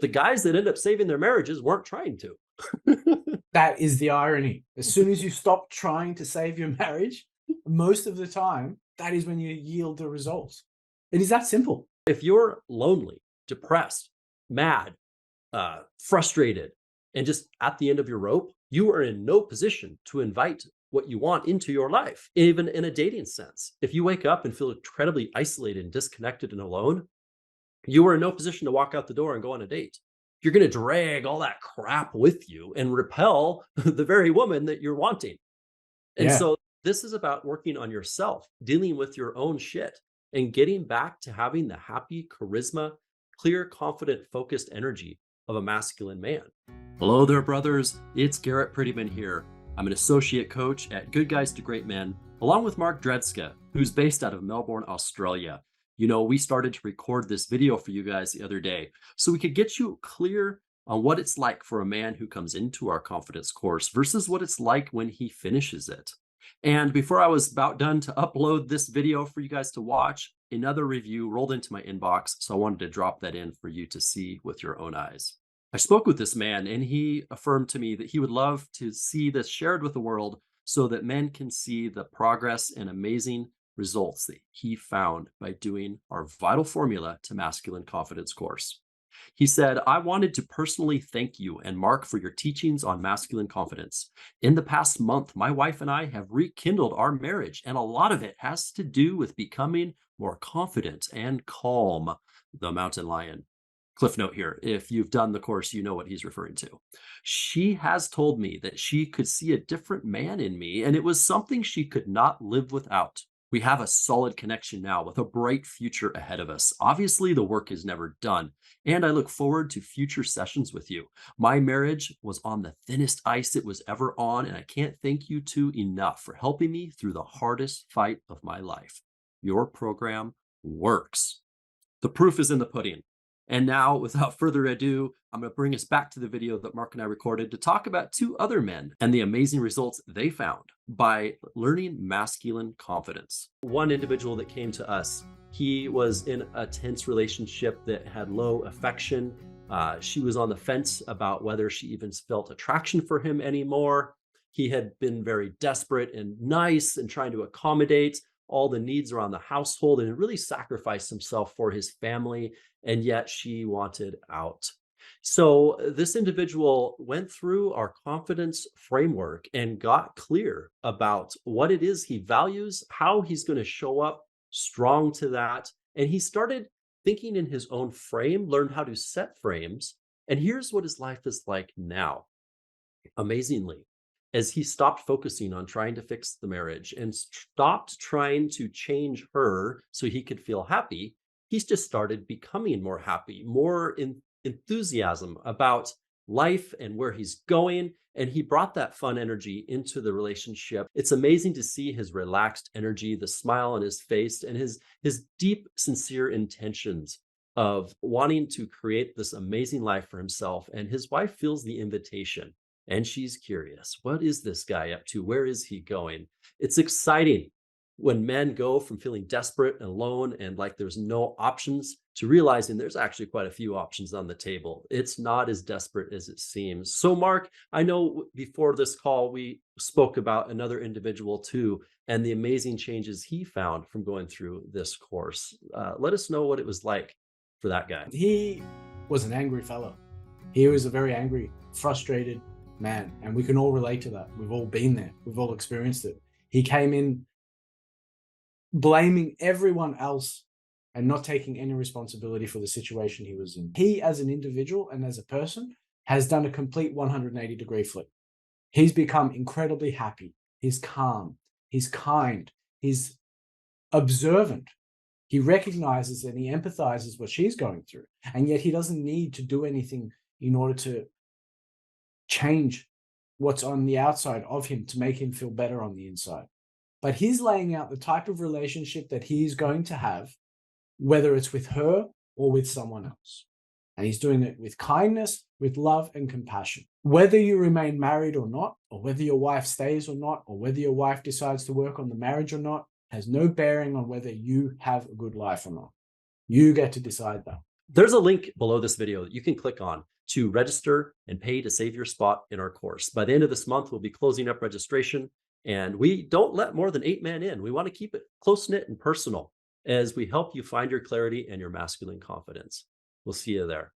The guys that end up saving their marriages weren't trying to. That is the irony. As soon as you stop trying to save your marriage, most of the time, that is when you yield the results. It is that simple. If you're lonely, depressed, mad, frustrated, and just at the end of your rope, you are in no position to invite what you want into your life, even in a dating sense. If you wake up and feel incredibly isolated and disconnected and alone, you are in no position to walk out the door and go on a date. You're going to drag all that crap with you and repel the very woman that you're wanting. And Yeah. so this is about working on yourself, dealing with your own shit, and getting back to having the happy, charisma, clear, confident, focused energy of a masculine man. Hello there, brothers. It's Garrett Prettyman here. I'm an associate coach at Good Guys to Great Men, along with Mark Dredska, who's based out of Melbourne, Australia. You know, we started to record this video for you guys the other day so we could get you clear on what it's like for a man who comes into our confidence course versus what it's like when he finishes it. And before I was about done to upload this video for you guys to watch, another review rolled into my inbox, so I wanted to drop that in for you to see with your own eyes. I spoke with this man and he affirmed to me that he would love to see this shared with the world so that men can see the progress and amazing results that he found by doing our Vital Formula to Masculine Confidence course. He said, I wanted to personally thank you and Mark for your teachings on masculine confidence. In the past month, my wife and I have rekindled our marriage, and a lot of it has to do with becoming more confident and calm, the mountain lion. Cliff note here, if you've done the course, you know what he's referring to. She has told me that she could see a different man in me, and it was something she could not live without. We have a solid connection now with a bright future ahead of us. Obviously, the work is never done, and I look forward to future sessions with you. My marriage was on the thinnest ice it was ever on, and I can't thank you two enough for helping me through the hardest fight of my life. Your program works. The proof is in the pudding. And now, without further ado, I'm going to bring us back to the video that Mark and I recorded to talk about two other men and the amazing results they found by learning masculine confidence. One individual that came to us, he was in a tense relationship that had low affection. She was on the fence about whether she even felt attraction for him anymore. He had been very desperate and nice and trying to accommodate all the needs around the household and really sacrificed himself for his family, and yet she wanted out. So this individual went through our confidence framework and got clear about what it is he values, how he's going to show up strong to that. And he started thinking in his own frame, learned how to set frames. And here's what his life is like now. Amazingly, as he stopped focusing on trying to fix the marriage and stopped trying to change her so he could feel happy, he's just started becoming more happy, more enthusiasm about life and where he's going. And he brought that fun energy into the relationship. It's amazing to see his relaxed energy, the smile on his face, and his deep, sincere intentions of wanting to create this amazing life for himself. And his wife feels the invitation. And she's curious, what is this guy up to? Where is he going? It's exciting when men go from feeling desperate and alone and like there's no options to realizing there's actually quite a few options on the table. It's not as desperate as it seems. So Mark, I know before this call, we spoke about another individual too, and the amazing changes he found from going through this course. Let us know what it was like for that guy. He was an angry fellow. He was a very angry, frustrated man, and we can all relate to that. We've all been there. We've all experienced it. He came in blaming everyone else and not taking any responsibility for the situation he was in. He, as an individual and as a person, has done a complete 180-degree flip. He's become incredibly happy. He's calm. He's kind. He's observant. He recognizes and he empathizes what she's going through, and yet he doesn't need to do anything in order to change what's on the outside of him to make him feel better on the inside. But he's laying out the type of relationship that he's going to have, whether it's with her or with someone else. And he's doing it with kindness, with love and compassion. Whether you remain married or not, or whether your wife stays or not, or whether your wife decides to work on the marriage or not, has no bearing on whether you have a good life or not. You get to decide that. There's a link below this video that you can click on to register and pay to save your spot in our course. By the end of this month, we'll be closing up registration, and we don't let more than 8 men in. We want to keep it close-knit and personal as we help you find your clarity and your masculine confidence. We'll see you there.